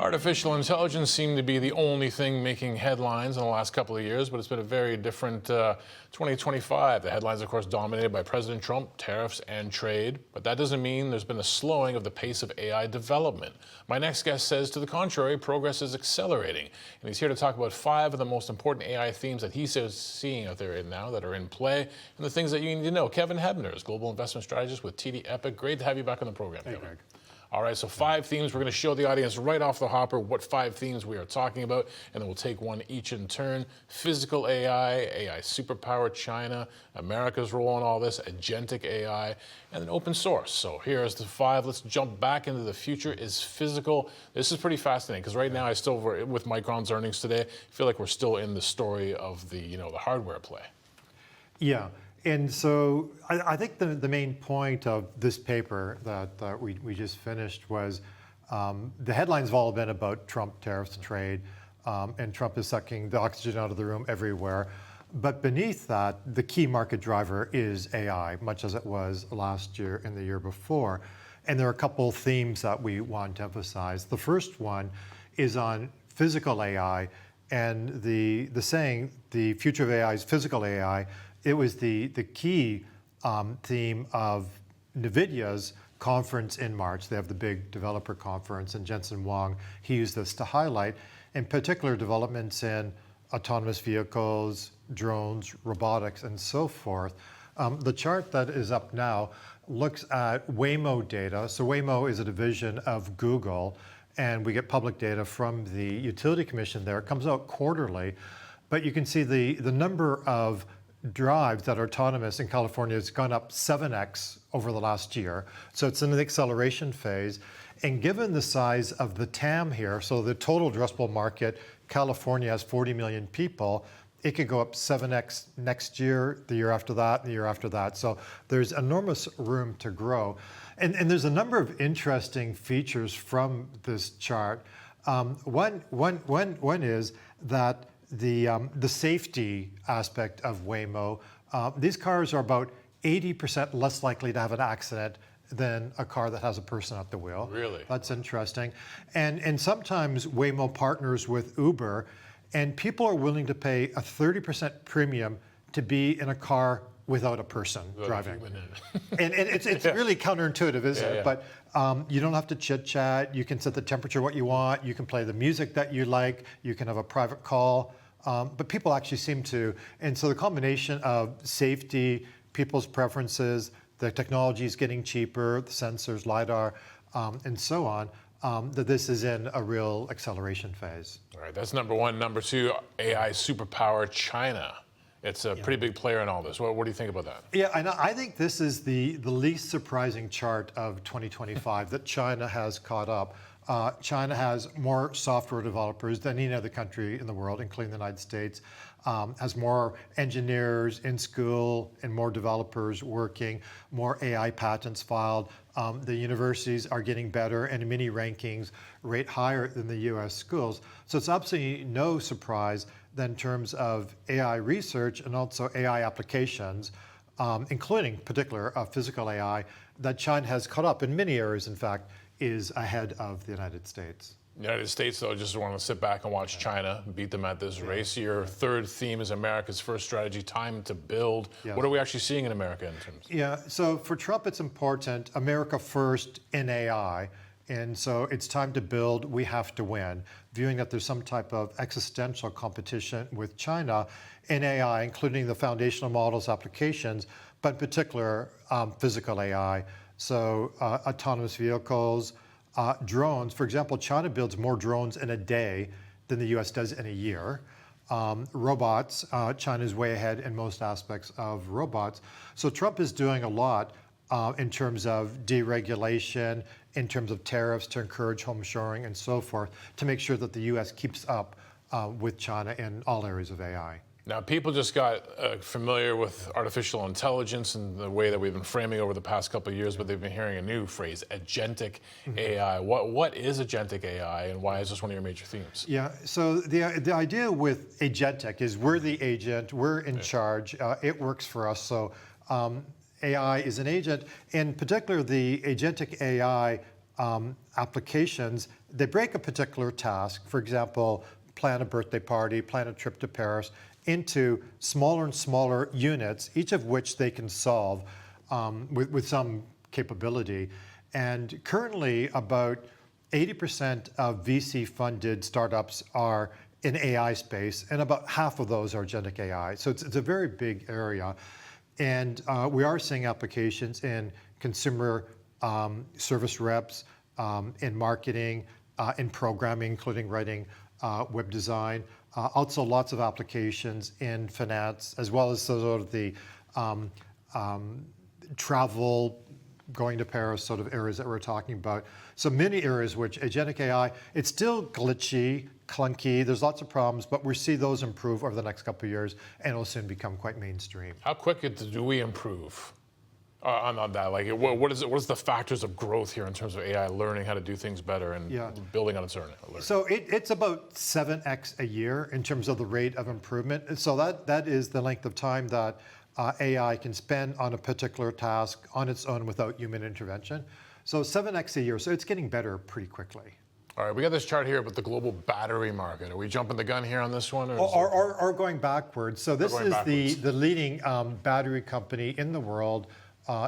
Artificial intelligence seemed to be the only thing making headlines in the last couple of years, but it's been a very different 2025. The headlines, of course, dominated by President Trump, tariffs, and trade. But that doesn't mean there's been a slowing of the pace of AI development. My next guest says, to the contrary, progress is accelerating. And he's here to talk about 5 of the most important AI themes that he says seeing out there now that are in play, and the things that you need to know. Kevin Hebner is Global Investment Strategist with TD Epic. Great to have you back on the program, Hey, Kevin. Greg. All right, so 5 themes. We're going to show the audience right off the hopper what 5 themes we are talking about, and then we'll take one each in turn. Physical AI, AI superpower, China, America's role in all this, agentic AI, and then open source. So here's the 5. Let's jump back into the future. Is physical. This is pretty fascinating because right now I still, with Micron's earnings today, feel like we're still in the story of the hardware play. Yeah. And so I think the main point of this paper that we just finished was the headlines have all been about Trump, tariffs, and trade, and Trump is sucking the oxygen out of the room everywhere. But beneath that, the key market driver is AI, much as it was last year and the year before. And there are a couple themes that we want to emphasize. The first one is on physical AI, and the saying, the future of AI is physical AI. It was the key theme of NVIDIA's conference in March. They have the big developer conference, and Jensen Huang, he used this to highlight, in particular, developments in autonomous vehicles, drones, robotics, and so forth. The chart that is up now looks at Waymo data. So Waymo is a division of Google, and we get public data from the Utility Commission there. It comes out quarterly, but you can see the number of drives that are autonomous in California has gone up 7x over the last year. So it's in the acceleration phase. And given the size of the TAM here, so the total addressable market, California has 40 million people, it could go up 7x next year, the year after that, the year after that. So there's enormous room to grow. And there's a number of interesting features from this chart. One is that the safety aspect of Waymo, these cars are about 80% less likely to have an accident than a car that has a person at the wheel. Really? That's interesting. And sometimes Waymo partners with Uber, and people are willing to pay a 30% premium to be in a car without a person driving. And it's really counterintuitive, isn't it? Yeah. But you don't have to chit chat. You can set the temperature what you want. You can play the music that you like. You can have a private call. But people actually seem to. And so the combination of safety, people's preferences, the technology is getting cheaper, the sensors, LiDAR, and so on, that this is in a real acceleration phase. All right, that's number 1. Number 2, AI superpower, China. It's a pretty big player in all this. What do you think about that? Yeah, I think this is the least surprising chart of 2025 that China has caught up. China has more software developers than any other country in the world, including the United States, has more engineers in school and more developers working, more AI patents filed. The universities are getting better and in many rankings rate higher than the US schools. So it's absolutely no surprise that in terms of AI research and also AI applications, including particular physical AI, that China has caught up in many areas, in fact, is ahead of the United States. The United States, though, just want to sit back and watch China beat them at this race. Your third theme is America's first strategy, time to build. Yes. What are we actually seeing in America in terms? Yeah, so for Trump, it's important, America first in AI. And so it's time to build, we have to win, viewing that there's some type of existential competition with China in AI, including the foundational models applications, but in particular, physical AI. So autonomous vehicles, drones. For example, China builds more drones in a day than the US does in a year. Robots, China's way ahead in most aspects of robots. So Trump is doing a lot in terms of deregulation, in terms of tariffs to encourage home shoring and so forth, to make sure that the US keeps up with China in all areas of AI. Now, people just got familiar with artificial intelligence and the way that we've been framing over the past couple of years, but they've been hearing a new phrase, agentic AI. What is agentic AI, and why is this one of your major themes? Yeah, so the idea with agentic is we're the agent, we're in charge, it works for us. So AI is an agent. In particular, the agentic AI applications, they break a particular task, for example, plan a birthday party, plan a trip to Paris, into smaller and smaller units, each of which they can solve with some capability. And currently, about 80% of VC-funded startups are in AI space, and about half of those are agentic AI. So it's a very big area. And we are seeing applications in consumer service reps, in marketing, in programming, including writing web design. Also lots of applications in finance, as well as sort of the travel, going to Paris sort of areas that we're talking about. So many areas which agentic AI, it's still glitchy, clunky, there's lots of problems, but we see those improve over the next couple of years, and it'll soon become quite mainstream. How quick do we improve on that? Like, what is it? What is the factors of growth here in terms of AI learning how to do things better and building on its learning? So it's about 7x a year in terms of the rate of improvement. And so that is the length of time that AI can spend on a particular task on its own without human intervention. So 7x a year. So it's getting better pretty quickly. All right, we got this chart here about the global battery market. Are we jumping the gun here on this one? Or going backwards. So this is the leading battery company in the world.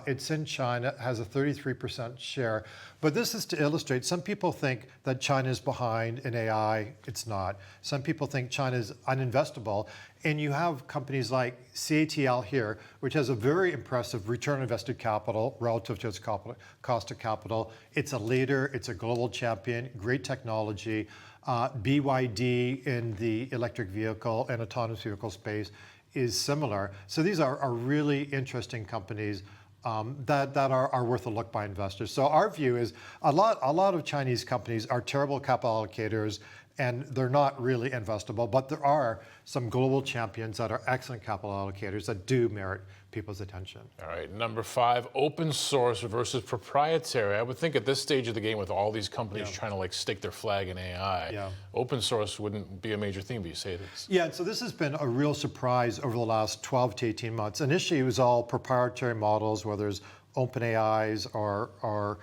It's in China, has a 33% share. But this is to illustrate, some people think that China is behind in AI. It's not. Some people think China is uninvestable. And you have companies like CATL here, which has a very impressive return on invested capital relative to its cost of capital. It's a leader. It's a global champion. Great technology. BYD in the electric vehicle and autonomous vehicle space is similar. So these are really interesting companies that are worth a look by investors. So our view is a lot of Chinese companies are terrible capital allocators, and they're not really investable, but there are some global champions that are excellent capital allocators that do merit people's attention. All right, number 5, open source versus proprietary. I would think at this stage of the game with all these companies trying to like stake their flag in AI, open source wouldn't be a major theme, but you say it is. Yeah, and so this has been a real surprise over the last 12 to 18 months. Initially, it was all proprietary models, whether it's OpenAI's or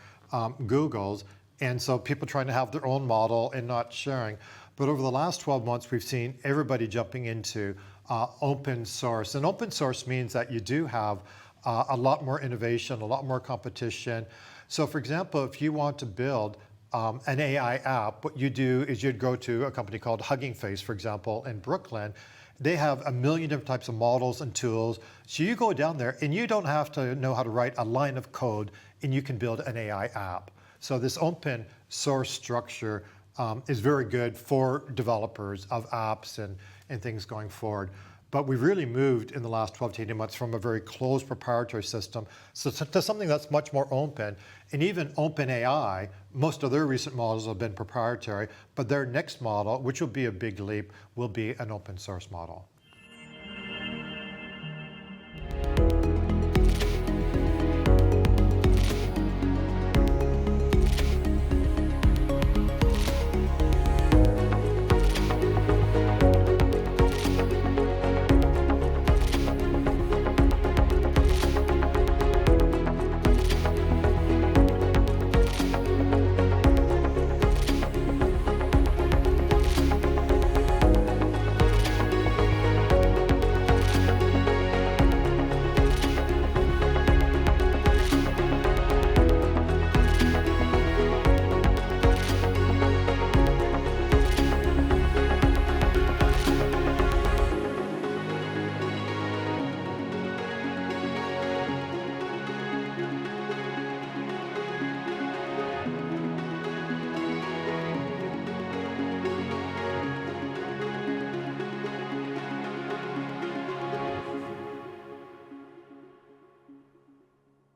Google's. And so people trying to have their own model and not sharing. But over the last 12 months, we've seen everybody jumping into open source. And open source means that you do have a lot more innovation, a lot more competition. So for example, if you want to build an AI app, what you do is you'd go to a company called Hugging Face, for example, in Brooklyn. They have a million different types of models and tools. So you go down there and you don't have to know how to write a line of code, and you can build an AI app. So this open source structure is very good for developers of apps and things going forward. But we've really moved in the last 12 to 18 months from a very closed proprietary system to something that's much more open. And even OpenAI, most of their recent models have been proprietary, but their next model, which will be a big leap, will be an open source model.